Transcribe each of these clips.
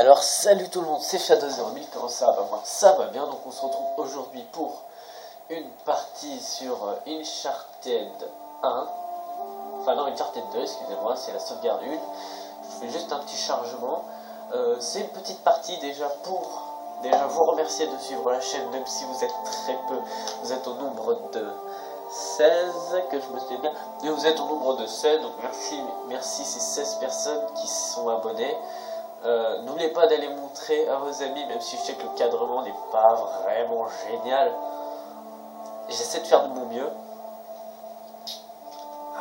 Alors salut tout le monde, c'est Shadow01000, comment ça va? Moi ça va bien, donc on se retrouve aujourd'hui pour une partie sur Uncharted 1. Enfin non, Uncharted 2, excusez-moi, c'est la sauvegarde 1. Je fais juste un petit chargement. C'est une petite partie déjà pour vous remercier de suivre la chaîne, même si vous êtes très peu. Vous êtes au nombre de 16, que je me souviens bien. Et vous êtes au nombre de 16, donc merci ces 16 personnes qui sont abonnées. N'oubliez pas d'aller montrer à vos amis, même si je sais que le cadrement n'est pas vraiment génial. J'essaie de faire de mon mieux.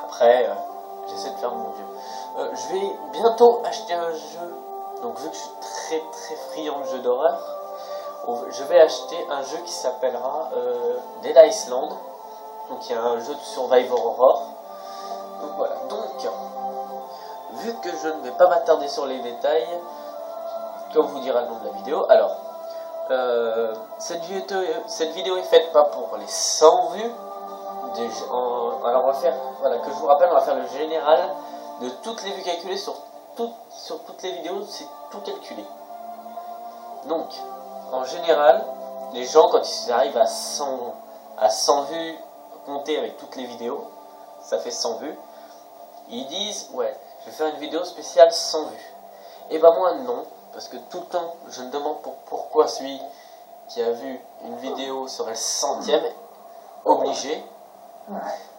Après, j'essaie de faire de mon mieux. Je vais bientôt acheter un jeu. Donc vu que je suis très friand de jeux d'horreur, je vais acheter un jeu qui s'appellera Dead Island. Donc il y a un jeu de Survivor Horror. Donc voilà. Donc, vu que je ne vais pas m'attarder sur les détails, comme vous dira le nom de la vidéo, alors cette vidéo est faite pas pour les 100 vues. Alors on va faire, voilà, que je vous rappelle, on va faire le général de toutes les vues calculées sur toutes les vidéos, c'est tout calculé. Donc, en général, les gens, quand ils arrivent à 100 vues, comptées avec toutes les vidéos, ça fait 100 vues, ils disent, ouais, je vais faire une vidéo spéciale 100 vues. Et ben moi non, parce que tout le temps, je me demande pourquoi celui qui a vu une vidéo serait le 100e obligé.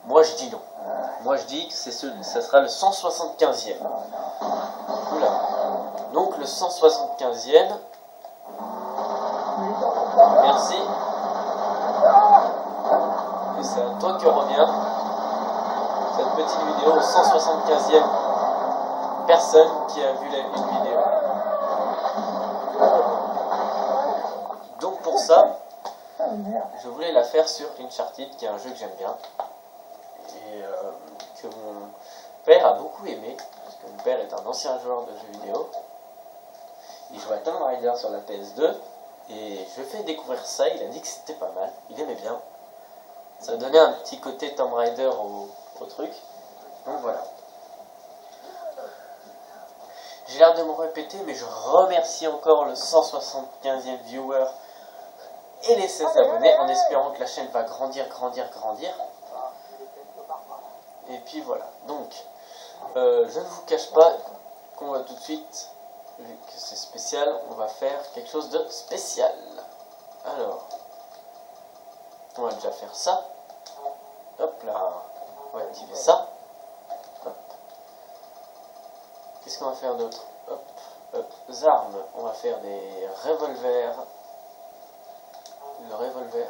Moi je dis non. Moi je dis que ça sera le 175e. Oula. Donc le 175e. Merci. Et c'est à toi que revient cette petite vidéo au 175e personne qui a vu une vidéo. Donc pour ça, je voulais la faire sur Uncharted, qui est un jeu que j'aime bien et que mon père a beaucoup aimé, parce que mon père est un ancien joueur de jeux vidéo. Il jouait à Tomb Raider sur la PS2 et je lui ai fait découvrir ça. Il a dit que c'était pas mal, il aimait bien. Ça donnait un petit côté Tomb Raider au truc. Donc voilà. J'ai l'air de me répéter, mais je remercie encore le 175e viewer et les 16 abonnés, en espérant que la chaîne va grandir. Et puis voilà. Donc, je ne vous cache pas qu'on va tout de suite, vu que c'est spécial, on va faire quelque chose de spécial. Alors, on va déjà faire ça. Hop là. On va activer ça. Hop. Qu'est-ce qu'on va faire d'autre? Hop, hop. Armes, on va faire des revolvers. Le revolver.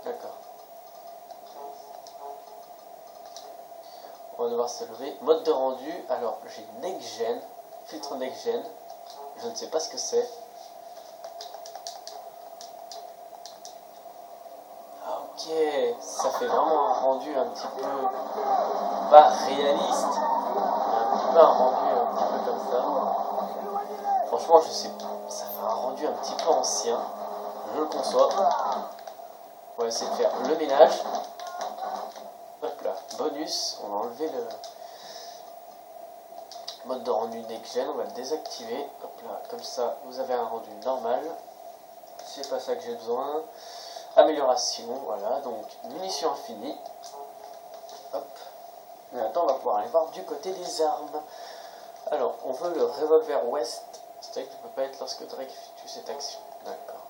D'accord. On va devoir se lever. Mode de rendu. Alors, j'ai Next Gen. Filtre Next Gen. Je ne sais pas ce que c'est. Ok, ça fait vraiment un rendu un petit peu, pas réaliste, mais un petit peu un rendu un petit peu comme ça. Franchement, je sais pas, ça fait un rendu un petit peu ancien, je le conçois. On va essayer de faire le ménage. Hop là, bonus, on va enlever le mode de rendu Next Gen, on va le désactiver. Hop là, comme ça, vous avez un rendu normal. C'est pas ça que j'ai besoin. Amélioration, voilà, donc munitions infinies. Hop. Et maintenant, on va pouvoir aller voir du côté des armes. Alors, on veut le revolver West. Strike ne peut pas être lorsque Drake effectue cette action. D'accord.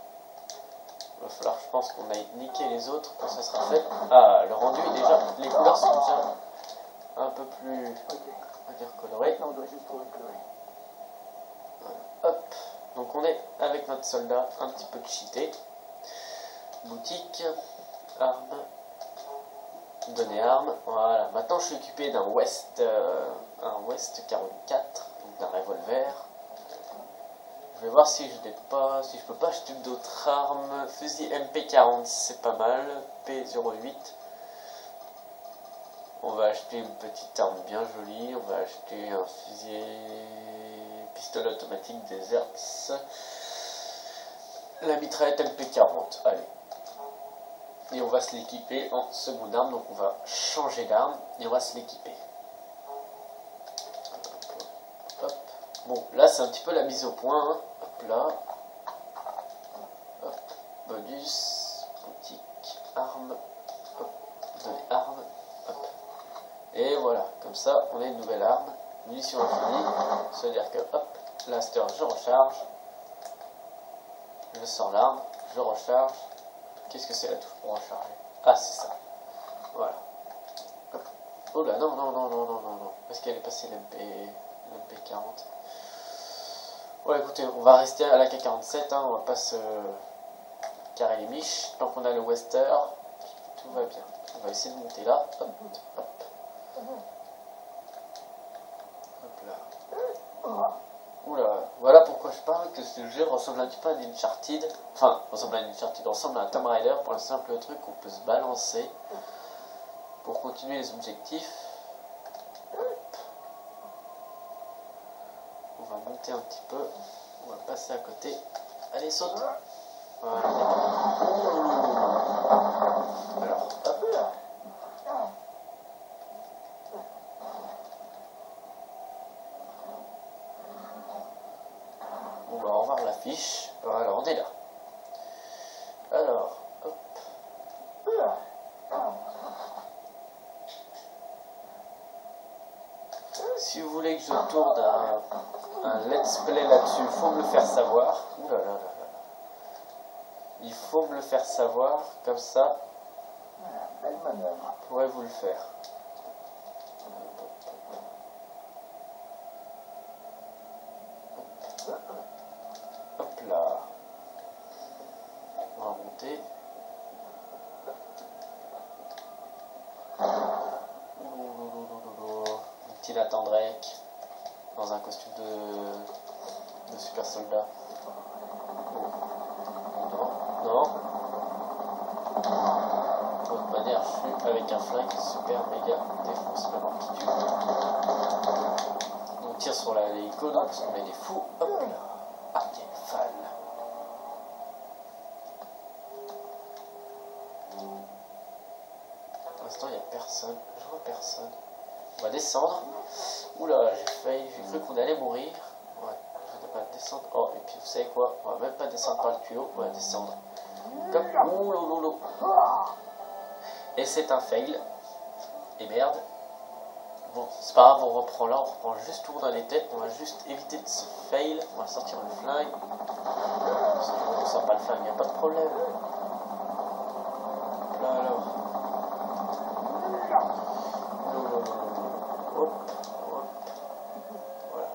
Il va falloir, je pense, qu'on aille niquer les autres quand ça sera fait. Ah, le rendu est déjà. Les couleurs sont déjà un peu plus, on va dire, colorées. Hop. Donc, on est avec notre soldat un petit peu cheaté. Boutique, armes, donner armes, voilà. Maintenant je suis équipé d'un West 44, donc d'un revolver. Je vais voir si je peux pas acheter d'autres armes. Fusil MP40, c'est pas mal. P08. On va acheter une petite arme bien jolie. On va acheter un fusil pistolet automatique Deserts. La mitraillette MP40, allez. Et on va se l'équiper en seconde arme, donc on va changer d'arme et on va se l'équiper. Hop. Bon, là c'est un petit peu la mise au point. Hein. Hop là. Hop. Bonus. Boutique. Armes. Hop. Donner armes. Hop. Et voilà. Comme ça, on a une nouvelle arme. Munitions infinies. C'est-à-dire que, hop. Là, je recharge. Je sors l'arme. Je recharge. Qu'est-ce que c'est la touche pour recharger? Ah, c'est ça. Voilà. Hop. Oh là, non, non, non, non, non, non, non. Est-ce qu'elle est passée l'MP40? Ouais, écoutez, on va rester à la K47, hein, on va pas se carrer les miches. Tant qu'on a le Wester, tout va bien. On va essayer de monter là. Hop, hop. Hop là. Oula, voilà pourquoi je parle que ce jeu ressemble un petit peu à Uncharted. Enfin, ressemble à Uncharted, ressemble à un Tomb Raider pour le simple truc qu'on peut se balancer pour continuer les objectifs. On va monter un petit peu. On va passer à côté. Allez, saute. Voilà. Alors, hop. On va revoir la fiche. Voilà, on est là. Alors, hop. Si vous voulez que je tourne un let's play là-dessus, il faut me le faire savoir. Ouh là là là là. Il faut me le faire savoir, comme ça, je pourrais vous le faire. Hop là. On va monter. Un petit Nathan Drake dans un costume de super soldat. Non. De toute manière, je suis avec un flingue super méga défoncement qui tue. On tire sur l'hélico parce qu'on est des fous. Hop là. Ah, quelle falle. Pour l'instant, il n'y a personne. Je vois personne. On va descendre. Oula, j'ai cru qu'on allait mourir. Ouais, je ne vais pas descendre. Oh, et puis vous savez quoi? On va même pas descendre par le tuyau. On va descendre. Comme... Oh lolo. Et c'est un fail. Et merde. Bon, c'est pas grave, on reprend là, on reprend juste tout dans les têtes. On va juste éviter de se fail. On va sortir le flingue. Si on ne sort pas le flingue, il n'y a pas de problème. Là alors. Hop. Voilà.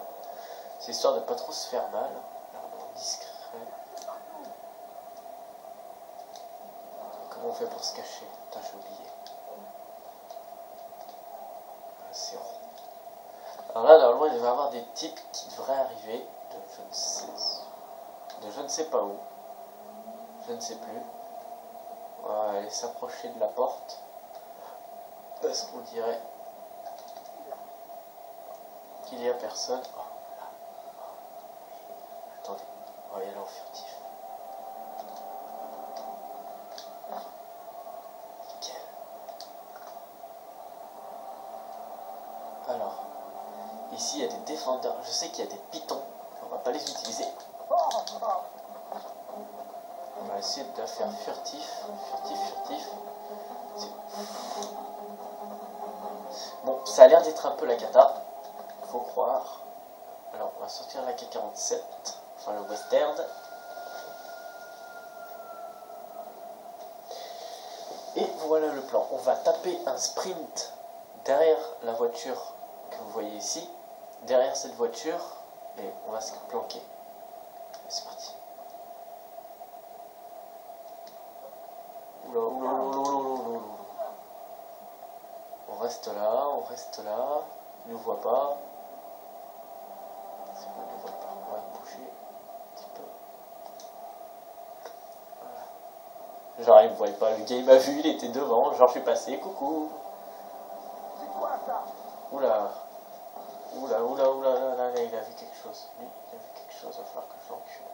C'est histoire de pas trop se faire mal. Discret. Comment on fait pour se cacher? Putain, j'ai oublié. C'est rond. Alors là, normalement, il va y avoir des types qui devraient arriver de je ne sais pas où. Je ne sais plus. On va aller s'approcher de la porte. Parce qu'on dirait qu'il n'y a personne. Oh, là. Attendez, on va y aller en furtif. Nickel. Alors, ici il y a des défendeurs. Je sais qu'il y a des pitons. On va pas les utiliser. On va essayer de la faire furtif. Bon, ça a l'air d'être un peu la cata. Faut croire. Alors, on va sortir la K47. Enfin, le western. Et voilà le plan. On va taper un sprint derrière la voiture que vous voyez ici. Derrière cette voiture. Et on va se planquer. Et c'est parti. Oula. On reste là. Il ne nous voit pas. Si on ne nous voit pas, on va bouger un petit peu. Voilà. Genre, il ne me voyait pas. Le gars, il m'a vu, il était devant. Genre, je suis passé. Coucou. C'est quoi ça? Oula, il a vu quelque chose. Lui, il a vu quelque chose. Il va falloir que je l'encule.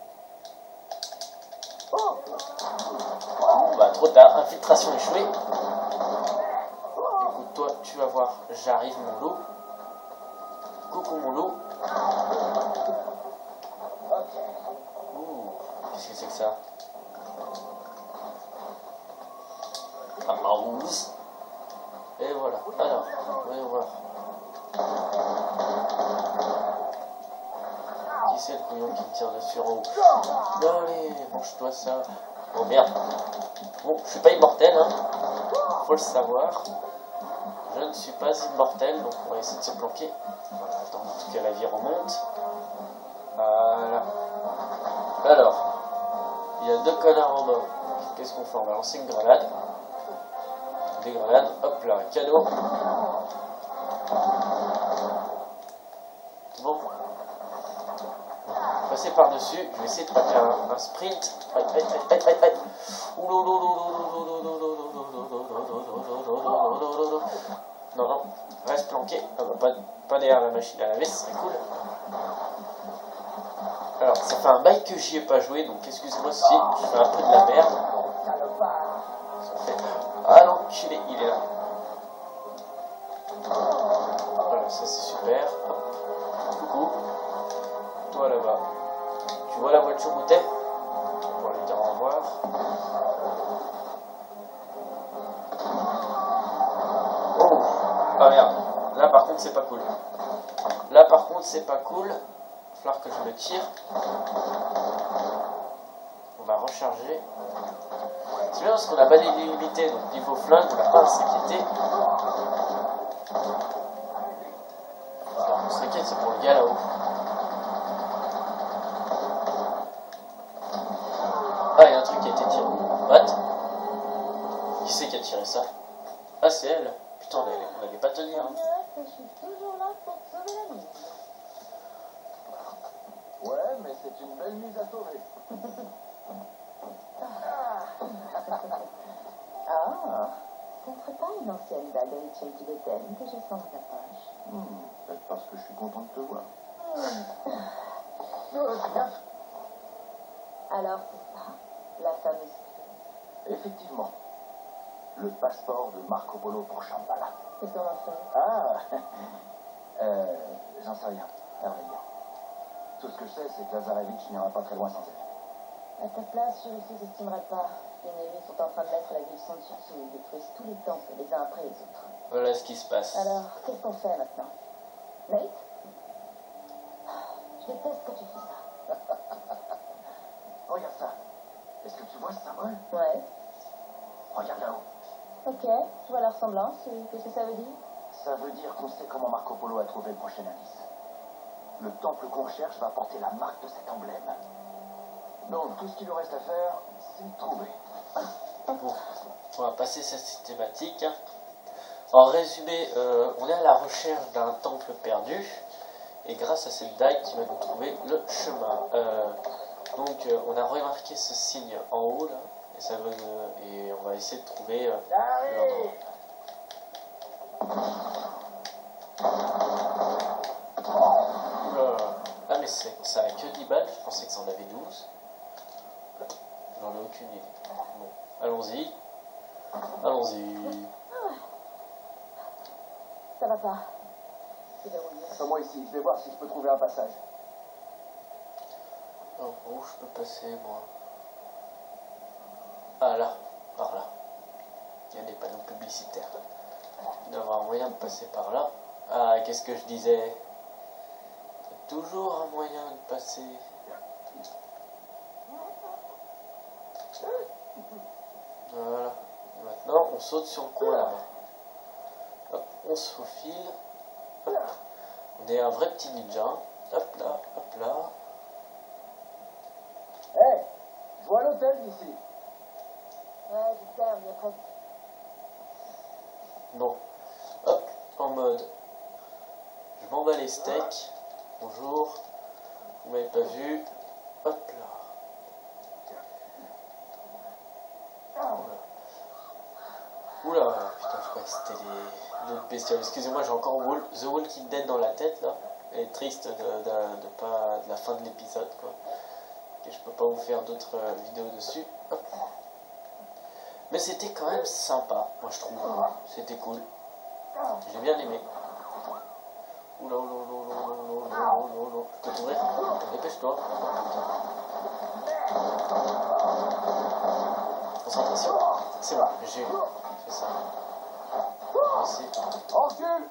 Bon, bah, trop tard. Infiltration échouée. Écoute, toi, tu vas voir. J'arrive, mon loup. Coucou mon loup. Ok. Ouh, qu'est-ce que c'est que ça? Un mouse. Et voilà. Alors, voyons voir. Qui c'est le couillon qui me tire dessus en haut? Non, allez, mange-toi ça. Oh merde. Bon, je suis pas immortel, hein. Faut le savoir. Je ne suis pas immortel, donc on va essayer de se planquer. Voilà, attends que la vie remonte. Voilà. Alors, il y a deux connards en bas. Qu'est-ce qu'on fait? On va lancer une grenade. Des grenades, hop là, cadeau. C'est bon. Passer par-dessus, je vais essayer de taper un sprint. Aïe, aïe, aïe, aïe, aïe. Non, non, reste planqué. Ah bah, pas derrière la machine à laver, ce serait cool. Alors, ça fait un bail que j'y ai pas joué, donc excusez-moi si je fais un peu de la merde. Ça fait... Ah l'enculé, il est là. Voilà, ça c'est super. Hop. Coucou. Toi là-bas. Tu vois la voiture où t'es? On va lui dire au revoir. Oh. Ah merde. Là par contre c'est pas cool. Là par contre c'est pas cool. Il va falloir que je me tire. On va recharger. C'est bien parce qu'on a balayé l'illimité, donc niveau flingue, on n'a pas à s'inquiéter. On s'inquiète, c'est pour le gars là-haut. Ah, il y a un truc qui a été tiré. What? Qui c'est qui a tiré ça? Ah, c'est elle. Putain, on n'allait pas tenir. Hein. Je suis toujours là pour sauver la mise. Ouais, mais c'est une belle mise à sauver. Ah, ce ne serait pas une ancienne balle de Richel Tibétaine que je sens dans ta poche. Peut-être parce que je suis content de te voir. C'est bien. Alors c'est ça, la fameuse clé. Effectivement. Le passeport de Marco Polo pour Shambhala. Qu'est-ce qu'on en fait? Ah j'en sais rien, à vrai dire. Tout ce que je sais, c'est que Lazarevitch n'ira pas très loin sans elle. À ta place, je ne sous-estimerais pas. Les Névis sont en train de mettre la ville sans dessus. Ils détruisent tous les temples les uns après les autres. Voilà ce qui se passe. Alors, qu'est-ce qu'on fait maintenant? Nate? Je déteste quand tu fais ça. Regarde ça. Est-ce que tu vois ce symbole? Ouais. Regarde là-haut. Ok, je vois la ressemblance. Et qu'est-ce que ça veut dire? Ça veut dire qu'on sait comment Marco Polo a trouvé le prochain indice. Le temple qu'on cherche va porter la marque de cet emblème. Donc, tout ce qu'il nous reste à faire, c'est le trouver. Bon, on va passer cette thématique. Hein. En résumé, on est à la recherche d'un temple perdu. Et grâce à cette dague qui va nous trouver le chemin. Donc, on a remarqué ce signe en haut, là. Et, ça va, et on va essayer de trouver l'endroit. Ah mais ça a que 10 balles, je pensais que ça en avait 12. J'en ai aucune idée. Bon, allons-y. Allons-y. Ça va pas. C'est verrouillé. Attends-moi ici, je vais voir si je peux trouver un passage. Oh, où je peux passer moi? Ah là, par là. Il y a des panneaux publicitaires. Il doit y avoir un moyen de passer par là. Ah, qu'est-ce que je disais? Il y a toujours un moyen de passer. Voilà. Maintenant, on saute sur le coin là-bas. Hop, on se faufile. Hop. On est un vrai petit ninja. Hop là, hop là. Hé, je vois l'hôtel d'ici. Ouais, je sais, on y est presque. Bon, hop, en mode, je m'en bats les steaks, bonjour, vous m'avez pas vu, hop là. Oula, putain, je crois que c'était d'autres bestioles. Excusez-moi, j'ai encore The Walking Dead dans la tête là. Elle est triste de la fin de l'épisode quoi. Et je peux pas vous faire d'autres vidéos dessus. Hop. Mais c'était quand même sympa, moi je trouve. C'était cool. J'ai bien aimé. Oula, oula, oula, oula. non. Je peux t'ouvrir. Dépêche-toi. Concentration. C'est bon, j'ai fait ça. Ici. Encule!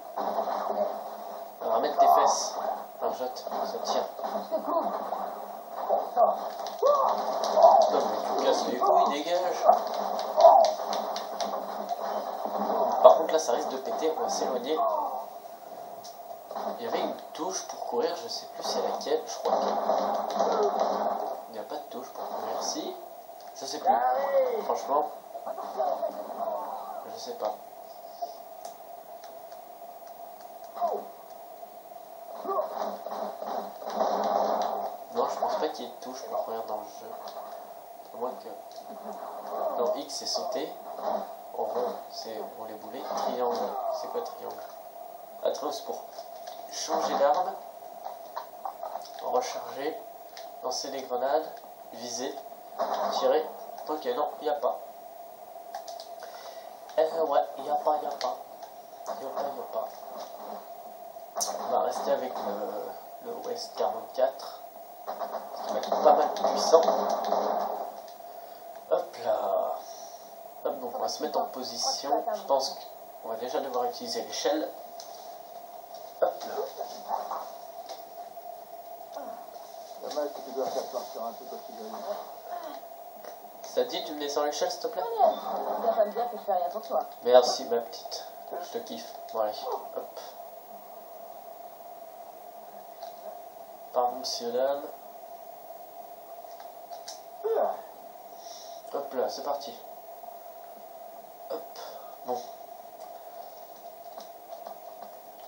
Alors, ramène tes fesses. Alors, jette, ça tire. Je t'écoute! Non, mais tu casses les couilles, dégage. Par contre, là, ça risque de péter. On va s'éloigner. Il y avait une touche pour courir, je sais plus c'est laquelle. Je crois qu'il n'y a pas de touche pour courir. Si, je sais plus. Franchement, je sais pas. Non, je pense pas qu'il y ait de touche pour courir dans le jeu. À moins que. Non, X c'est sauter. En rond, c'est rouler boulet. Triangle, c'est quoi triangle? Ah, triangle, c'est pour changer d'arme. Recharger. Lancer des grenades. Viser. Tirer. Ok, non, il n'y a pas. Ouais, il n'y a pas. On va rester avec le West 44. Ça va être pas mal puissant. Hop là. Hop, donc on va se mettre en position. Je pense qu'on va déjà devoir utiliser l'échelle. Hop là. Dommage que tu dois faire peur sur un truc aussi joli. Ça te dit, tu me descends l'échelle s'il te plaît? Ça va me dire que je fais rien pour toi. Merci ma petite. Je te kiffe. Bon allez, hop. Pardon monsieur dame. Hop là, c'est parti. Hop. Bon.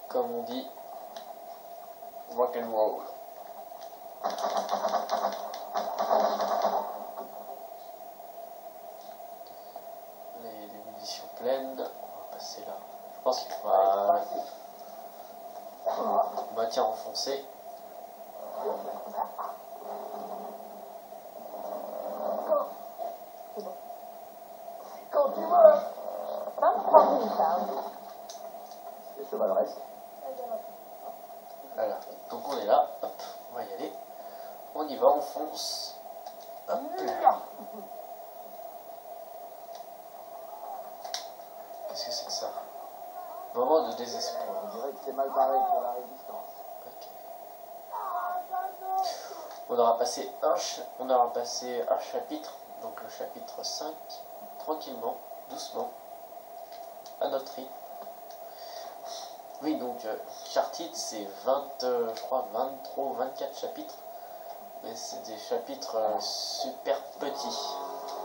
Comme on dit, rock and roll. Les munitions pleines. On va passer là. Je pense qu'il faudra maintien enfoncé. Quand tu veux! 23 000, Charles. Les chevaleresses. Voilà. Donc on est là. Hop. On va y aller. On y va, on fonce. Hop là. Qu'est-ce que c'est que ça? Moment de désespoir. On dirait que c'est mal barré pour la résistance. Ok. On aura passé un chapitre, donc le chapitre 5, tranquillement, doucement, à notre rythme. Oui, donc Uncharted, c'est 20, je crois 23 ou 24 chapitres, mais c'est des chapitres super petits.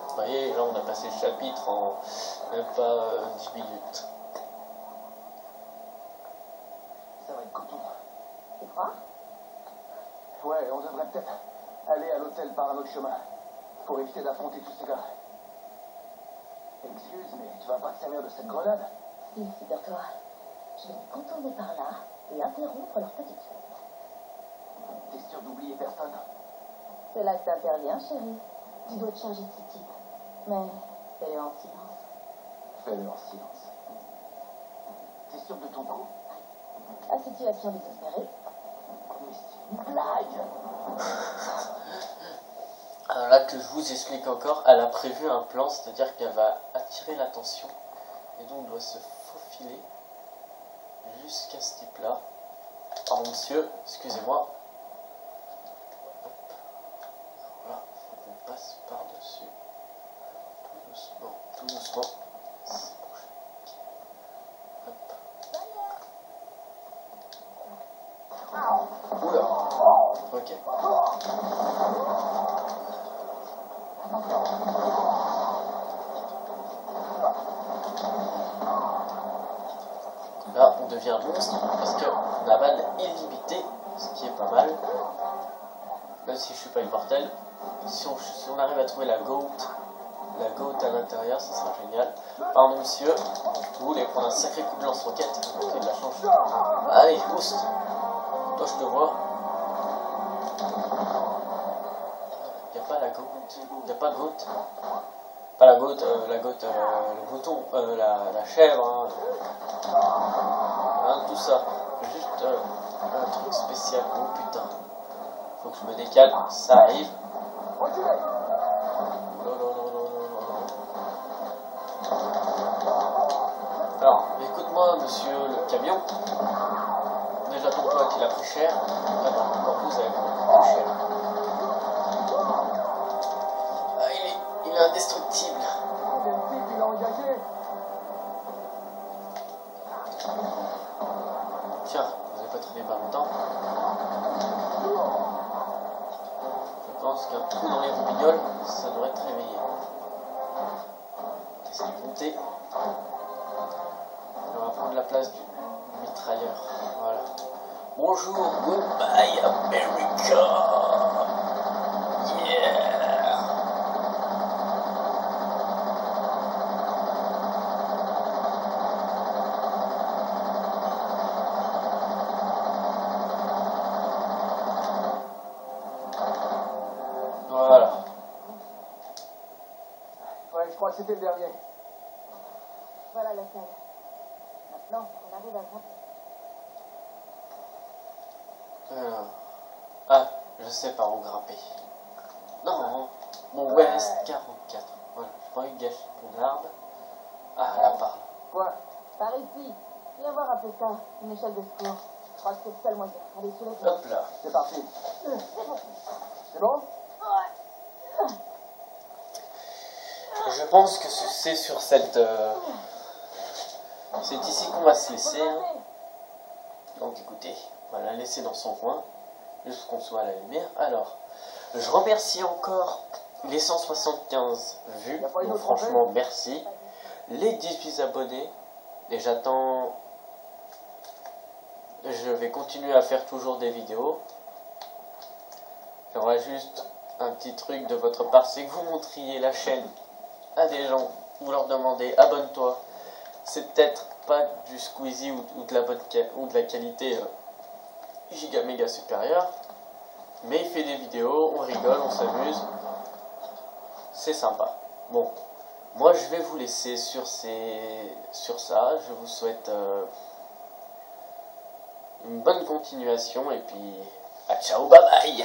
Vous voyez, là on a passé le chapitre en même pas 10 minutes. Ça va être coton. Tu crois? Ouais, on devrait peut-être aller à l'hôtel par un autre chemin pour éviter d'affronter tous ces gars. Excuse, mais tu vas pas te servir de cette grenade? Si, figure-toi. Je vais les contourner par là et interrompre leur petite fête. T'es sûr d'oublier personne? C'est là que t'interviens, chérie. Tu dois te charger de ce type. Mais fais-le en silence. Fais-le en silence. T'es sûr de ton coup? À situation désespérée. Mais c'est une blague! Alors là que je vous explique encore, elle a prévu un plan, c'est-à-dire qu'elle va attirer l'attention et donc doit se faufiler jusqu'à ce type-là. Pardon monsieur, excusez-moi. Hop. Voilà, faut qu'on passe par-dessus. Tout doucement, tout doucement. C'est bon. Hop. Oula. Ok. Là, on devient monstre parce qu'on a balle illimitée, ce qui est pas mal. Même si je suis pas immortel. Si on arrive à trouver la goat à l'intérieur, ça sera génial. Pardon monsieur, vous voulez prendre un sacré coup de lance-roquette, vous avez de la chance. Allez, boost. Toi je te vois. Y a pas la goat. Y a pas de goat. Pas la goat, le bouton, la chèvre. Hein. Hein, tout ça. Juste un truc spécial. Oh putain. Faut que je me décale. Ça arrive. Alors, écoute-moi, monsieur le camion. Déjà ton pote il a pris cher. Ah non, encore vous avez pris cher. Ah, il est indestructible. Tiens, vous n'avez pas traîné pas longtemps. Je pense qu'un coup dans les roubignoles, ça devrait te réveiller. Essayez de monter. On va prendre la place du mitrailleur. Voilà. Bonjour, goodbye America. Yeah. Voilà. Ouais, je crois que c'était le dernier. Voilà la salle. Maintenant, on arrive à grimper. Ah, je sais par où grimper. Non, mon West 44. Voilà, je pas eu gâcher mon arbre. Ah, là, par là. Quoi? Par ici. Viens voir un peu ça. Une échelle de secours. Je crois que c'est le seul moyen. Allez, soulève-toi. Hop là. C'est parti. C'est bon? Je pense que c'est sur cette... c'est ici qu'on va se laisser. Hein. Donc écoutez, on va la laisser dans son coin, juste qu'on soit à la lumière. Alors, je remercie encore les 175 vues, donc franchement merci. Les 18 abonnés, et j'attends... Je vais continuer à faire toujours des vidéos. J'aimerais juste un petit truc de votre part, c'est que vous montriez la chaîne à des gens, vous leur demandez abonne-toi. C'est peut-être pas du Squeezie ou de la bonne ou de la qualité giga méga supérieure, mais il fait des vidéos, on rigole, on s'amuse, c'est sympa. Bon, moi je vais vous laisser sur ça. Je vous souhaite une bonne continuation et puis à ciao, bye bye.